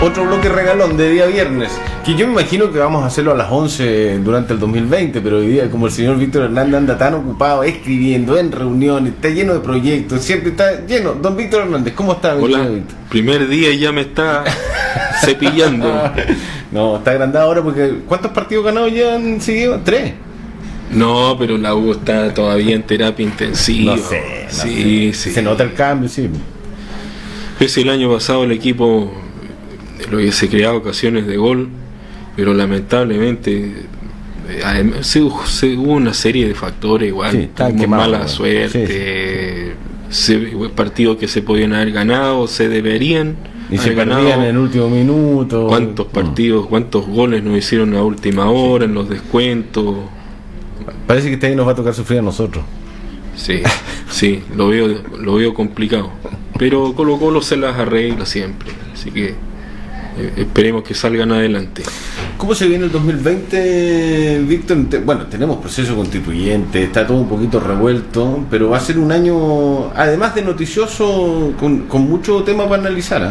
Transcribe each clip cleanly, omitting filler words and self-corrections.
Otro bloque regalón de día viernes, que yo me imagino que vamos a hacerlo a las 11 durante el 2020, pero hoy día, como el señor Víctor Hernández anda tan ocupado escribiendo, en reuniones, está lleno de proyectos, siempre está lleno. Don Víctor Hernández, ¿cómo está? Hola, primer día y ya me está cepillando. No, está agrandado ahora porque ¿cuántos partidos ganados ya han seguido? 3. No, pero la U está todavía en terapia intensiva. No sé. Sí. Se nota el cambio, sí. Es el año pasado el equipo lo que se creaba ocasiones de gol, pero lamentablemente hubo una serie de factores igual, mala suerte, partidos que se podían haber ganado, se deberían y haber se ganado perdían en el último minuto. ¿Cuántos partidos, cuántos goles nos hicieron a última hora, en los descuentos? Parece que este año nos va a tocar sufrir a nosotros. Sí, lo veo complicado, pero Colo Colo se las arregla siempre, así que esperemos que salgan adelante. ¿Cómo se viene el 2020, Víctor? Bueno, tenemos proceso constituyente, está todo un poquito revuelto, pero va a ser un año, además de noticioso, con mucho tema para analizar, ¿eh?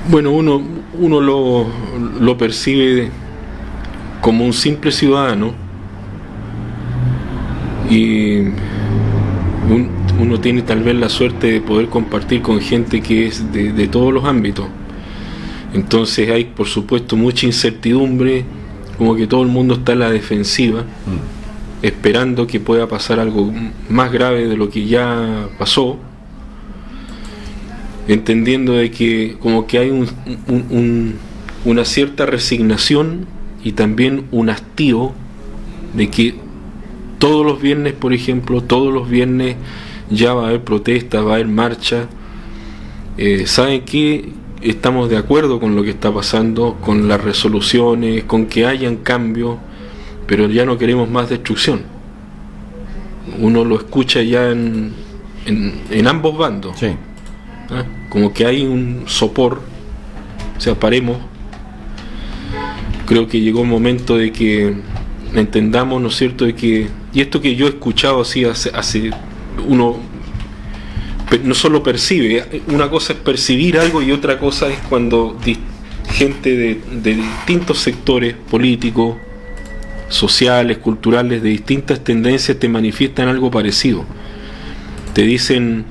Bueno, uno lo percibe como un simple ciudadano y uno tiene tal vez la suerte de poder compartir con gente que es de todos los ámbitos. Entonces hay, por supuesto, mucha incertidumbre, como que todo el mundo está a la defensiva, esperando que pueda pasar algo más grave de lo que ya pasó, entendiendo de que como que hay una cierta resignación y también un hastío de que todos los viernes, por ejemplo, ya va a haber protestas, va a haber marcha. ¿Saben qué? Estamos de acuerdo con lo que está pasando, con las resoluciones, con que hayan cambios, pero ya no queremos más destrucción. Uno lo escucha ya en ambos bandos. Sí. ¿Ah? Como que hay un sopor, o sea, paremos. Creo que llegó el momento de que entendamos, ¿no es cierto?, de que, y esto que yo he escuchado así hace uno no solo percibe, una cosa es percibir algo y otra cosa es cuando gente de distintos sectores políticos, sociales, culturales, de distintas tendencias te manifiestan algo parecido. Te dicen,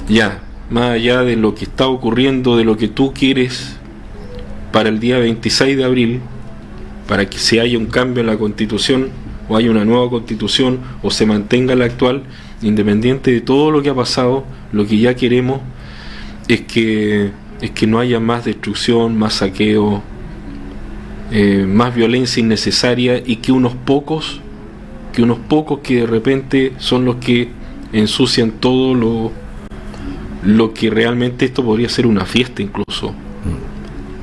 ya, más allá de lo que está ocurriendo, de lo que tú quieres para el día 26 de abril, para que se haya un cambio en la Constitución, o haya una nueva Constitución, o se mantenga la actual, independiente de todo lo que ha pasado, lo que ya queremos es que no haya más destrucción, más saqueo, más violencia innecesaria, y que unos pocos que de repente son los que ensucian todo lo que realmente esto podría ser una fiesta incluso,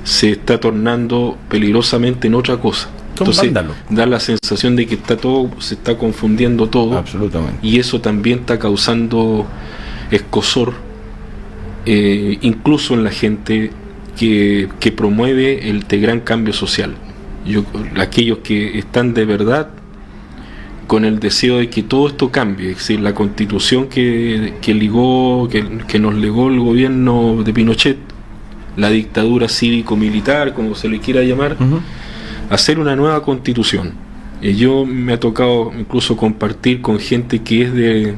se está tornando peligrosamente en otra cosa. Entonces da la sensación de que se está confundiendo todo. Absolutamente. Y eso también está causando escozor, incluso en la gente que promueve este gran cambio social. Aquellos que están de verdad con el deseo de que todo esto cambie, es decir, la Constitución que nos legó el gobierno de Pinochet, la dictadura cívico-militar, como se le quiera llamar, hacer una nueva Constitución. Yo me ha tocado incluso compartir con gente que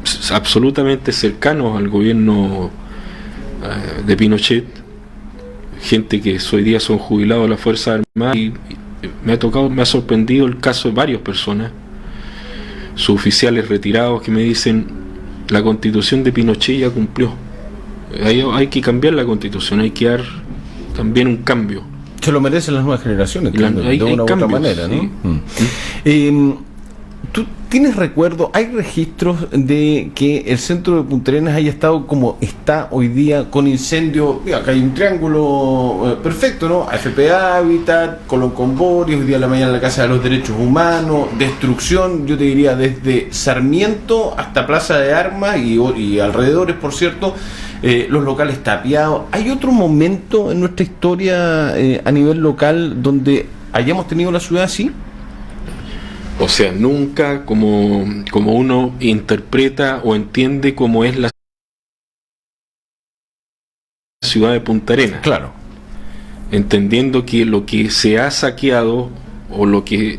es absolutamente cercanos al gobierno de Pinochet, gente que hoy día son jubilados de las Fuerzas Armadas, y me ha sorprendido el caso de varias personas, suboficiales retirados, que me dicen: la Constitución de Pinochet ya cumplió, hay que cambiar la Constitución, hay que dar también un cambio. Se lo merecen las nuevas generaciones, de una u otra manera, ¿no? Sí. ¿Tú tienes recuerdo, hay registros de que el centro de Punta Arenas haya estado como está hoy día, con incendio? Mira, acá hay un triángulo perfecto, ¿no? AFP Hábitat, Colón con Boris, hoy día a la mañana la Casa de los Derechos Humanos, destrucción, yo te diría, desde Sarmiento hasta Plaza de Armas y alrededores, por cierto, los locales tapiados. ¿Hay otro momento en nuestra historia a nivel local donde hayamos tenido la ciudad así? O sea, nunca como uno interpreta o entiende cómo es la ciudad de Punta Arenas. Claro. Entendiendo que lo que se ha saqueado, o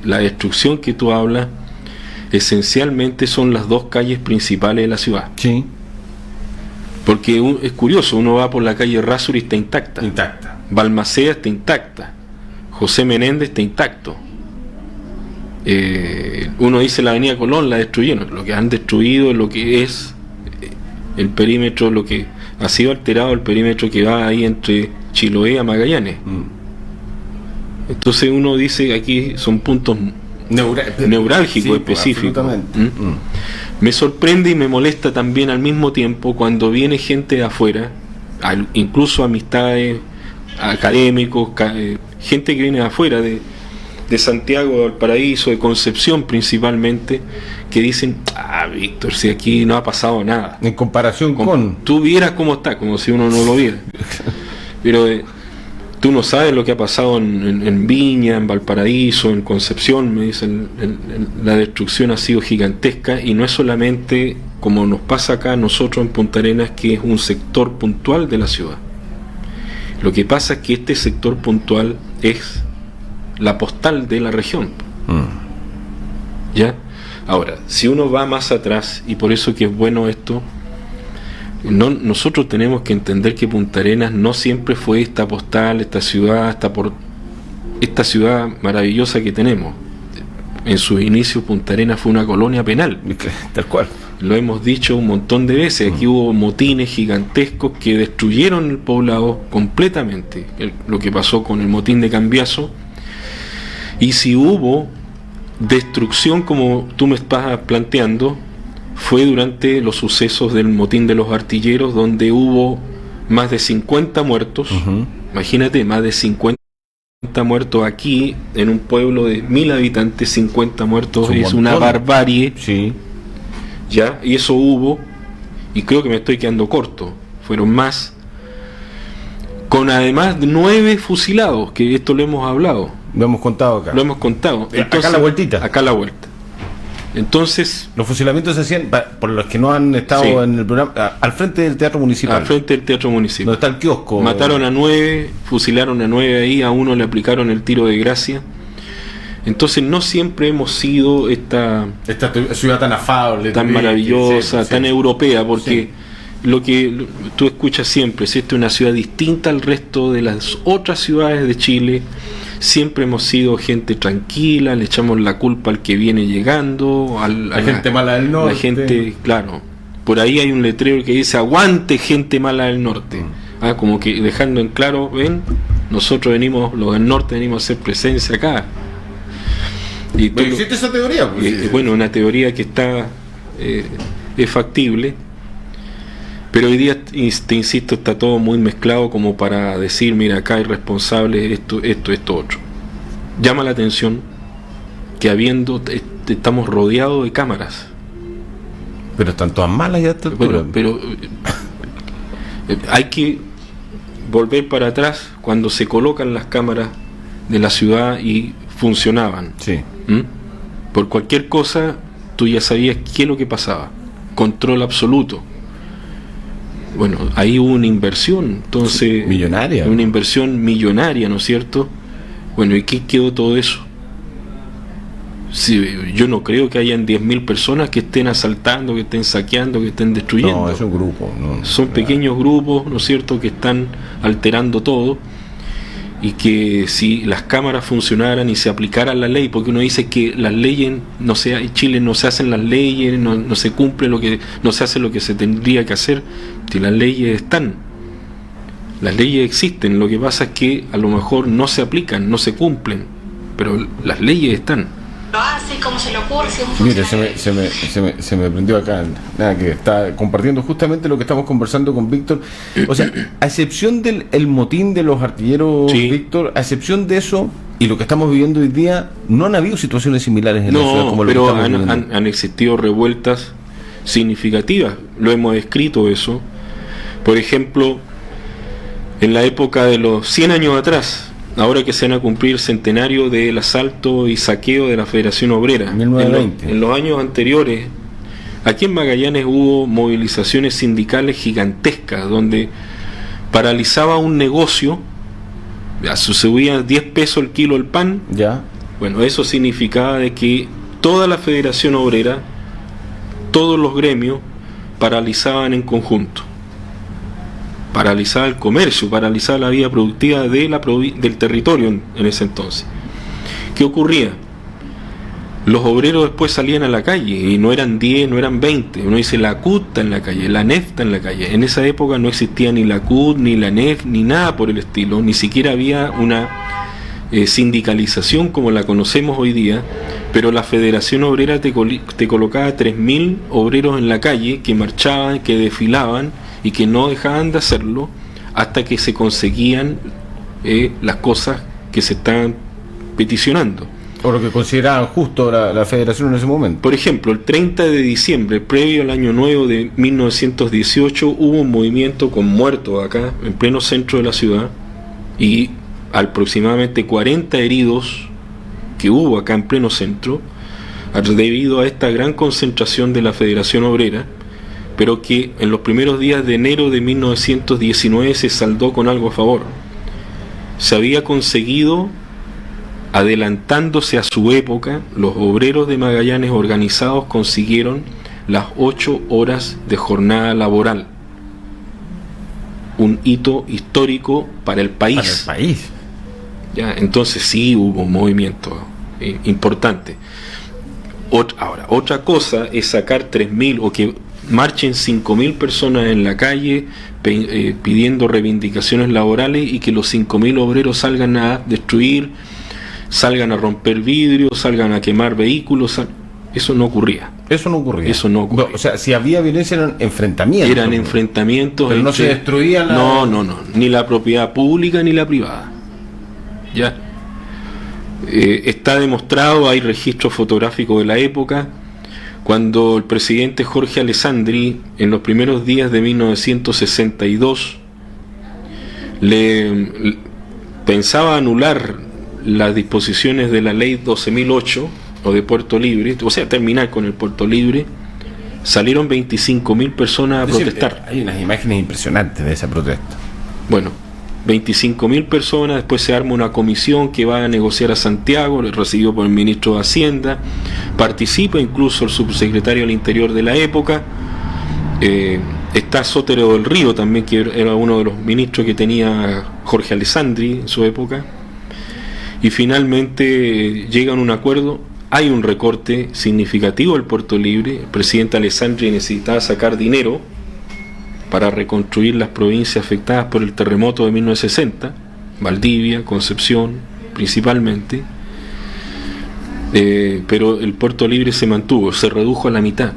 la destrucción que tú hablas, esencialmente son las dos calles principales de la ciudad. Sí. Porque es curioso, uno va por la calle Errázuriz, está intacta. Intacta. Balmaceda está intacta. José Menéndez está intacto. Uno dice la avenida Colón la destruyeron. Lo que han destruido es lo que es el perímetro, lo que ha sido alterado, el perímetro que va ahí entre Chiloé a Magallanes. Entonces uno dice aquí son puntos neurálgicos, sí, específicos. Me sorprende y me molesta también al mismo tiempo cuando viene gente de afuera, incluso amistades, académicos, gente que viene de afuera, de Santiago, de Valparaíso, de Concepción principalmente, que dicen: Víctor, si aquí no ha pasado nada. En comparación con... Tú vieras cómo está, como si uno no lo viera. Pero tú no sabes lo que ha pasado en Viña, en Valparaíso, en Concepción, me dicen, la destrucción ha sido gigantesca, y no es solamente como nos pasa acá a nosotros en Punta Arenas, que es un sector puntual de la ciudad. Lo que pasa es que este sector puntual es la postal de la región. ¿Ya? Ahora, si uno va más atrás, y por eso que es bueno esto, nosotros tenemos que entender que Punta Arenas no siempre fue esta postal, esta ciudad maravillosa que tenemos. En sus inicios Punta Arenas fue una colonia penal. Tal cual. Lo hemos dicho un montón de veces. Aquí hubo motines gigantescos que destruyeron el poblado completamente. Lo que pasó con el motín de Cambiaso. Y si hubo destrucción, como tú me estás planteando, fue durante los sucesos del motín de los artilleros, donde hubo más de 50 muertos. Imagínate, más de 50 muertos aquí, en un pueblo de 1000 habitantes, 50 muertos es una barbarie. Sí. ¿Ya? Y eso hubo, y creo que me estoy quedando corto, fueron más, con además 9 fusilados, que esto lo hemos hablado. Lo hemos contado acá. Lo hemos contado. Entonces, acá la vueltita. Acá la vuelta. Entonces, los fusilamientos se hacían, por los que no han estado sí, en el programa, al frente del Teatro Municipal. Al frente del Teatro Municipal. Donde está el kiosco. Mataron a 9, fusilaron a 9 ahí, a uno le aplicaron el tiro de gracia. Entonces no siempre hemos sido esta ciudad tan afable, tan maravillosa, sí, tan europea, porque sí, lo que tú escuchas siempre, si esta es una ciudad distinta al resto de las otras ciudades de Chile, siempre hemos sido gente tranquila, le echamos la culpa al que viene llegando, la gente mala del norte. La gente, claro, por ahí hay un letrero que dice: aguante gente mala del norte. Como que dejando en claro, ven, nosotros venimos, los del norte venimos a hacer presencia acá. Y ¿Pero existe esa teoría? Pues, bueno, una teoría que está es factible, pero hoy día, te insisto, está todo muy mezclado como para decir: mira, acá hay responsables, esto, otro. Llama la atención que estamos rodeados de cámaras. Pero están todas malas ya. Pero hay que volver para atrás cuando se colocan las cámaras de la ciudad y funcionaban. Sí. Por cualquier cosa tú ya sabías qué es lo que pasaba. Control absoluto. Bueno, ahí hubo una inversión, entonces, millonaria. Una inversión millonaria, ¿no es cierto? Bueno, ¿y qué quedó todo eso? Sí, yo no creo que hayan 10.000 personas que estén asaltando, que estén saqueando, que estén destruyendo. No, es un grupo. Son pequeños grupos, ¿no es cierto?, que están alterando todo. Y que si las cámaras funcionaran y se aplicara la ley, porque uno dice que las leyes, en Chile no se hacen las leyes, no se cumple no se hace lo que se tendría que hacer. Si las leyes están, las leyes existen, lo que pasa es que a lo mejor no se aplican, no se cumplen, pero las leyes están. Lo hace, cómo se le ocurre, si es un Mire, funcionario. se me prendió acá, nada, que está compartiendo justamente lo que estamos conversando con Víctor. O sea, a excepción del motín de los artilleros, sí, Víctor, a excepción de eso y lo que estamos viviendo hoy día, no han habido situaciones similares en la ciudad como lo que estamos viviendo. Han existido revueltas significativas, lo hemos escrito eso. Por ejemplo, en la época de los 100 años atrás, ahora que se van a cumplir el centenario del asalto y saqueo de la Federación Obrera, 1920. En los años anteriores, aquí en Magallanes hubo movilizaciones sindicales gigantescas, donde paralizaba un negocio, se subía 10 pesos el kilo el pan. Ya. Bueno, eso significaba de que toda la Federación Obrera, todos los gremios, paralizaban en conjunto. Paralizaba el comercio, paralizaba la vida productiva del territorio en ese entonces. ¿Qué ocurría? Los obreros después salían a la calle, y no eran 10, no eran 20. Uno dice la CUT está en la calle, la NEF está en la calle. En esa época no existía ni la CUT, ni la NEF, ni nada por el estilo. Ni siquiera había una sindicalización como la conocemos hoy día, pero la Federación Obrera te colocaba 3.000 obreros en la calle que marchaban, que desfilaban y que no dejaban de hacerlo hasta que se conseguían las cosas que se estaban peticionando. O lo que consideraban justo la Federación en ese momento. Por ejemplo, el 30 de diciembre, previo al Año Nuevo de 1918, hubo un movimiento con muertos acá, en pleno centro de la ciudad, y aproximadamente 40 heridos que hubo acá en pleno centro, debido a esta gran concentración de la Federación Obrera, pero que en los primeros días de enero de 1919 se saldó con algo a favor. Se había conseguido, adelantándose a su época, los obreros de Magallanes organizados consiguieron las 8 horas de jornada laboral. Un hito histórico para el país. Para el país. Ya, entonces sí hubo un movimiento importante. Ahora, otra cosa es sacar 3.000 o que marchen 5.000 personas en la calle pidiendo reivindicaciones laborales y que los 5.000 obreros salgan a destruir, salgan a romper vidrios, salgan a quemar vehículos. Eso no ocurría. Eso no ocurría. Eso no ocurría. O sea, si había violencia eran enfrentamientos. Eran enfrentamientos. Pero no se destruía la... No, ni la propiedad pública ni la privada. Ya. Está demostrado, hay registros fotográficos de la época, cuando el presidente Jorge Alessandri, en los primeros días de 1962, pensaba anular las disposiciones de la ley 12.008 o de Puerto Libre, o sea, terminar con el Puerto Libre. Salieron 25.000 personas a protestar. Hay unas imágenes impresionantes de esa protesta. Bueno, 25.000 personas, después se arma una comisión que va a negociar a Santiago, recibido por el ministro de Hacienda, participa incluso el subsecretario del Interior de la época, está Sotero del Río también, que era uno de los ministros que tenía Jorge Alessandri en su época, y finalmente llegan a un acuerdo. Hay un recorte significativo del Puerto Libre. El presidente Alessandri necesitaba sacar dinero para reconstruir las provincias afectadas por el terremoto de 1960, Valdivia, Concepción principalmente, pero el Puerto Libre se mantuvo, se redujo a la mitad,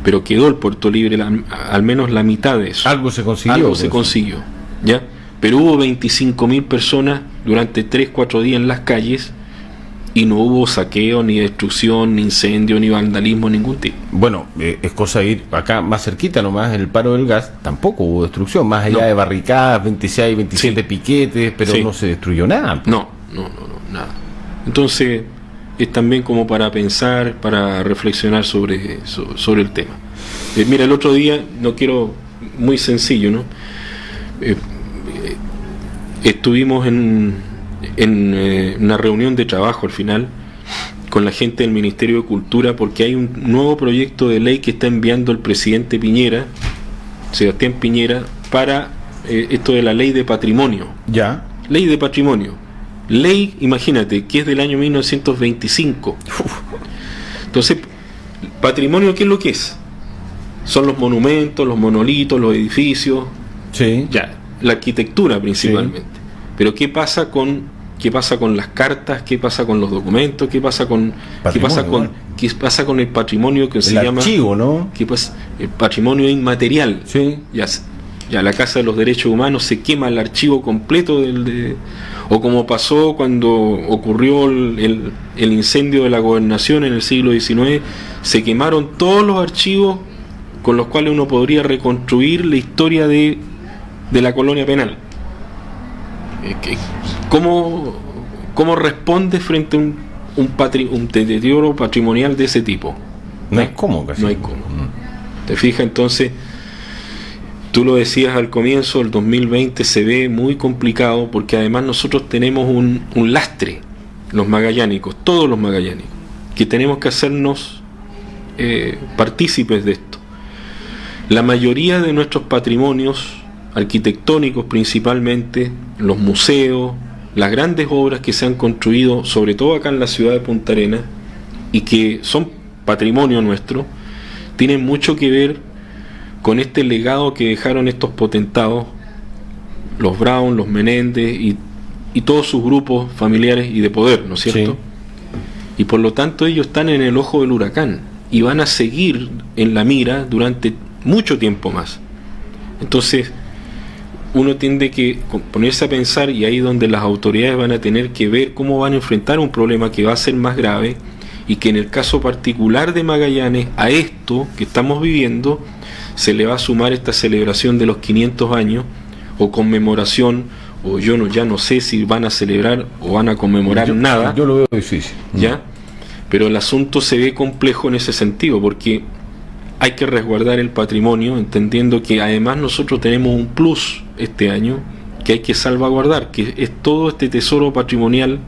pero quedó el Puerto Libre al menos la mitad de eso. Algo se consiguió. Algo se consiguió, ¿ya? Pero hubo 25.000 personas durante 3-4 días en las calles, y no hubo saqueo, ni destrucción, ni incendio, ni vandalismo, ningún tipo. Bueno, es cosa de ir acá más cerquita nomás, en el paro del gas, tampoco hubo destrucción, más allá de barricadas, 26, 27 piquetes, pero no se destruyó nada. No, nada. Entonces, es también como para pensar, para reflexionar sobre el tema. Mira, el otro día, muy sencillo, ¿no? Estuvimos en una reunión de trabajo al final con la gente del Ministerio de Cultura, porque hay un nuevo proyecto de ley que está enviando el presidente Piñera, Sebastián Piñera, para esto de la ley de patrimonio. Ya. Ley de patrimonio. Ley, imagínate, que es del año 1925. Entonces, patrimonio, ¿qué es lo que es? Son los monumentos, los monolitos, los edificios. Sí. Ya, la arquitectura principalmente. Sí. Pero ¿qué pasa con las cartas? ¿Qué pasa con los documentos? ¿Qué pasa con el patrimonio que se llama archivo, ¿no? ¿Qué pasa? El patrimonio inmaterial. Sí. Ya la Casa de los Derechos Humanos se quema el archivo completo o como pasó cuando ocurrió el incendio de la Gobernación en el siglo XIX, se quemaron todos los archivos con los cuales uno podría reconstruir la historia de la colonia penal. ¿Cómo responde frente a un deterioro patrimonial de ese tipo? No hay cómo, casi. No hay cómo. ¿Te fijas? Entonces, Tú lo decías al comienzo, el 2020 se ve muy complicado porque además nosotros tenemos un lastre, los magallánicos, todos los magallánicos, que tenemos que hacernos partícipes de esto. La mayoría de nuestros patrimonios arquitectónicos, principalmente los museos, las grandes obras que se han construido, sobre todo acá en la ciudad de Punta Arenas, y que son patrimonio nuestro, tienen mucho que ver con este legado que dejaron estos potentados, los Brown, los Menéndez y todos sus grupos familiares y de poder, ¿no es cierto? Sí. Y por lo tanto ellos están en el ojo del huracán y van a seguir en la mira durante mucho tiempo más. Entonces uno tiene que ponerse a pensar, y ahí donde las autoridades van a tener que ver cómo van a enfrentar un problema que va a ser más grave, y que en el caso particular de Magallanes, a esto que estamos viviendo se le va a sumar esta celebración de los 500 años o conmemoración, o ya no sé si van a celebrar o van a conmemorar nada. Yo lo veo difícil. ¿Ya? Pero el asunto se ve complejo en ese sentido, porque hay que resguardar el patrimonio, entendiendo que además nosotros tenemos un plus este año que hay que salvaguardar, que es todo este tesoro patrimonial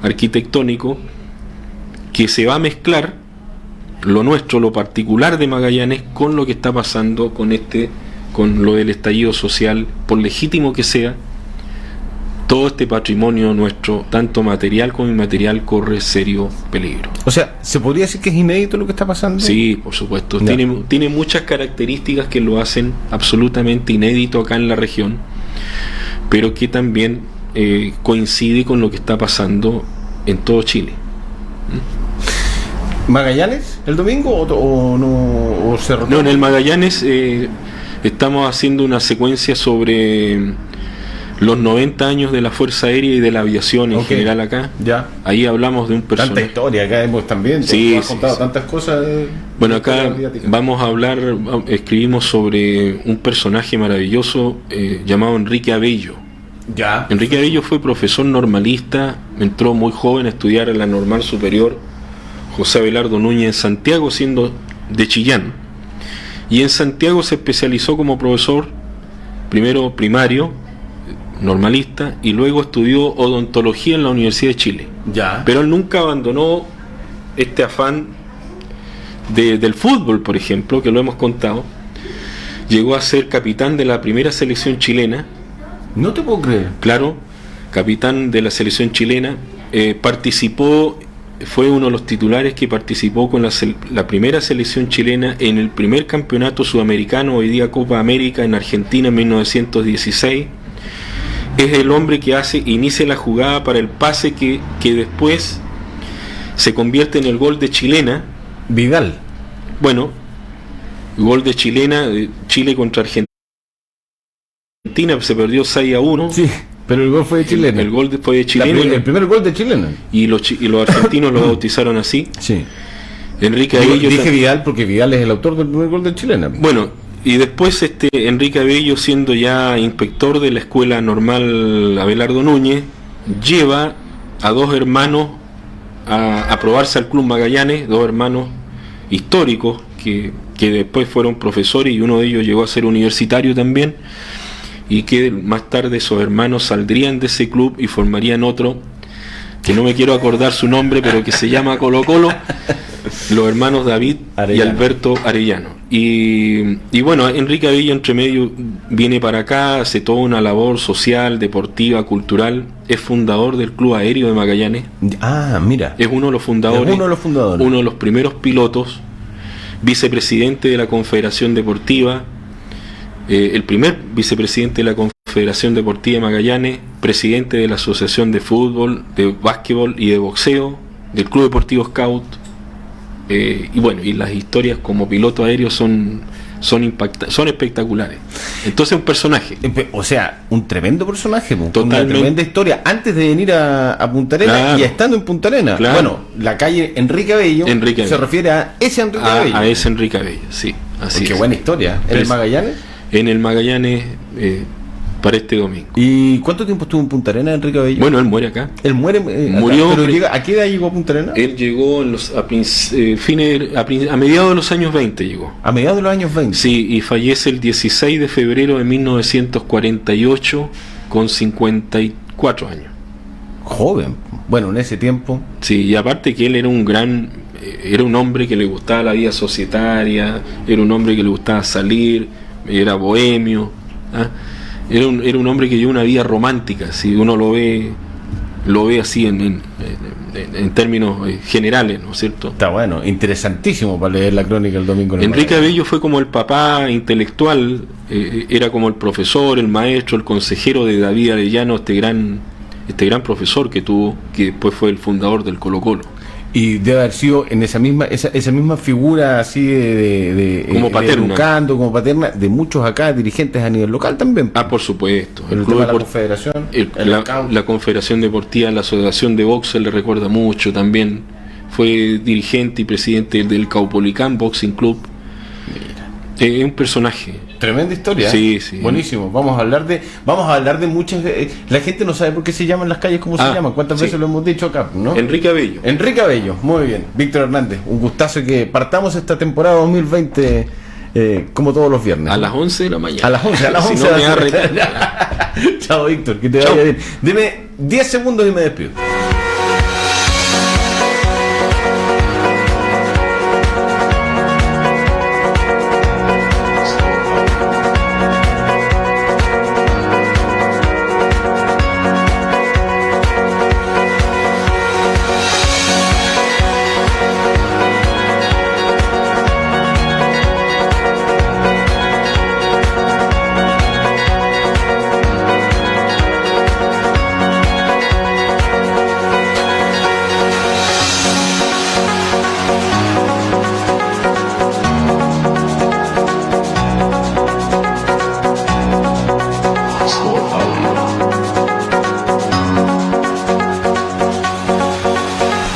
arquitectónico que se va a mezclar lo nuestro, lo particular de Magallanes, con lo que está pasando con lo del estallido social, por legítimo que sea. Todo este patrimonio nuestro, tanto material como inmaterial, corre serio peligro. O sea, ¿se podría decir que es inédito lo que está pasando? Sí, por supuesto. No. Tiene muchas características que lo hacen absolutamente inédito acá en la región, pero que también coincide con lo que está pasando en todo Chile. ¿Magallanes el domingo o no? ¿O Cerro? No, en el Magallanes estamos haciendo una secuencia sobre los 90 años de la Fuerza Aérea y de la aviación en general acá. Ya. Ahí hablamos de un personaje. Tanta historia acá hemos también. Sí, has contado tantas cosas. Bueno, acá vamos a hablar, escribimos sobre un personaje maravilloso llamado Enrique Abello. Ya. Enrique Abello fue profesor normalista, entró muy joven a estudiar en la Normal Superior José Abelardo Núñez en Santiago, siendo de Chillán. Y en Santiago se especializó como profesor, primero primario, normalista, y luego estudió odontología en la Universidad de Chile. Ya. Pero él nunca abandonó este afán del fútbol, por ejemplo, que lo hemos contado. Llegó a ser capitán de la primera selección chilena. No te puedo creer. Claro, capitán de la selección chilena. Participó, fue uno de los titulares que participó con la primera selección chilena en el primer campeonato sudamericano, hoy día Copa América, en Argentina en 1916. Es el hombre que inicia la jugada para el pase que después se convierte en el gol de Chilena. Vidal. Bueno, gol de Chilena, Chile contra Argentina, se perdió 6-1. Sí, pero el gol fue de Chilena. El gol fue de Chilena. El primer gol de Chilena. Y los argentinos lo bautizaron así. Sí. Enrique Abello. Dije Vidal porque Vidal es el autor del primer gol de Chilena. Bueno, y después Enrique Abello, siendo ya inspector de la Escuela Normal Abelardo Núñez, lleva a dos hermanos a probarse al Club Magallanes, dos hermanos históricos que después fueron profesores, y uno de ellos llegó a ser universitario también, y que más tarde esos hermanos saldrían de ese club y formarían otro, que no me quiero acordar su nombre, pero que se llama Colo Colo, los hermanos David Arellano y Alberto Arellano. Y bueno, Enrique Abello entre medio viene para acá, hace toda una labor social, deportiva, cultural, es fundador del Club Aéreo de Magallanes. Ah, mira. Es uno de los fundadores. Uno de los primeros pilotos, vicepresidente de la Confederación Deportiva, el primer vicepresidente de la Confederación Deportiva de Magallanes, presidente de la Asociación de Fútbol, de Básquetbol y de Boxeo, del Club Deportivo Scout. Y bueno, y las historias como piloto aéreo son espectaculares. Entonces un personaje. O sea, un tremendo personaje, totalmente. Una tremenda historia. Antes de venir a Punta Arenas, claro, y estando en Punta Arenas. Claro. Bueno, la calle Enrique Abello se refiere a ese Enrique Abello. A ese Enrique Abello, sí. Así qué buena historia. ¿En el Magallanes? En el Magallanes para este domingo. ¿Y cuánto tiempo estuvo en Punta Arenas, Enrique Abello? Bueno, él muere acá. Él muere, Murió, pero ¿a qué edad llegó a Punta Arenas? Él llegó a mediados de los años 20 llegó. A mediados de los años 20. Sí, y fallece el 16 de febrero de 1948 con 54 años. Joven. Bueno, en ese tiempo. Sí, y aparte que él era un hombre que le gustaba la vida societaria, era un hombre que le gustaba salir, era bohemio, ¿ah? Era un hombre que llevó una vida romántica, si uno lo ve así en términos generales, ¿no es cierto? Está bueno, interesantísimo para leer la crónica el domingo. Enrique Abello fue como el papá intelectual, era como el profesor, el maestro, el consejero de David Arellano, este gran profesor que tuvo, que después fue el fundador del Colo-Colo. Y debe haber sido en esa misma figura así como paterna, educando, como paterna, de muchos acá dirigentes a nivel local también. Por supuesto. El tema de la confederación, la Confederación Deportiva, la Asociación de Box se le recuerda mucho también. Fue dirigente y presidente del Caupolicán Boxing Club. Es un personaje. Tremenda historia. Sí, sí. Buenísimo. Vamos a hablar de muchas. La gente no sabe por qué se llaman las calles, cómo se llaman. ¿Cuántas veces lo hemos dicho acá? ¿No? Enrique Abello. Enrique Abello, muy bien. Víctor Hernández, un gustazo que partamos esta temporada 2020 como todos los viernes. A las 11 de la mañana. A las 11 si no me da Chao, Víctor, que te vaya bien. Dime 10 segundos y me despido.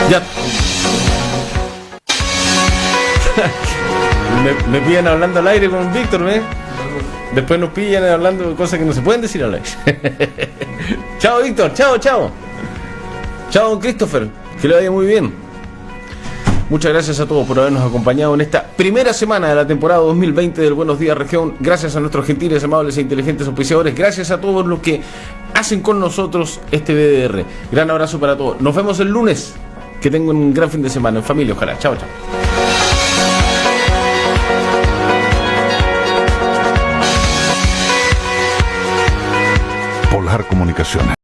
Ya. me pillan hablando al aire con Víctor, ¿ves? Después nos pillan hablando de cosas que no se pueden decir al aire. Chao, Víctor. Chao, chao. Chao, don Christopher. Que le vaya muy bien. Muchas gracias a todos por habernos acompañado en esta primera semana de la temporada 2020 del Buenos Días Región. Gracias a nuestros gentiles, amables e inteligentes auspiciadores. Gracias a todos los que hacen con nosotros este BDR. Gran abrazo para todos. Nos vemos el lunes. Que tengan un gran fin de semana en familia, ojalá. Chao, chao. Polar Comunicaciones.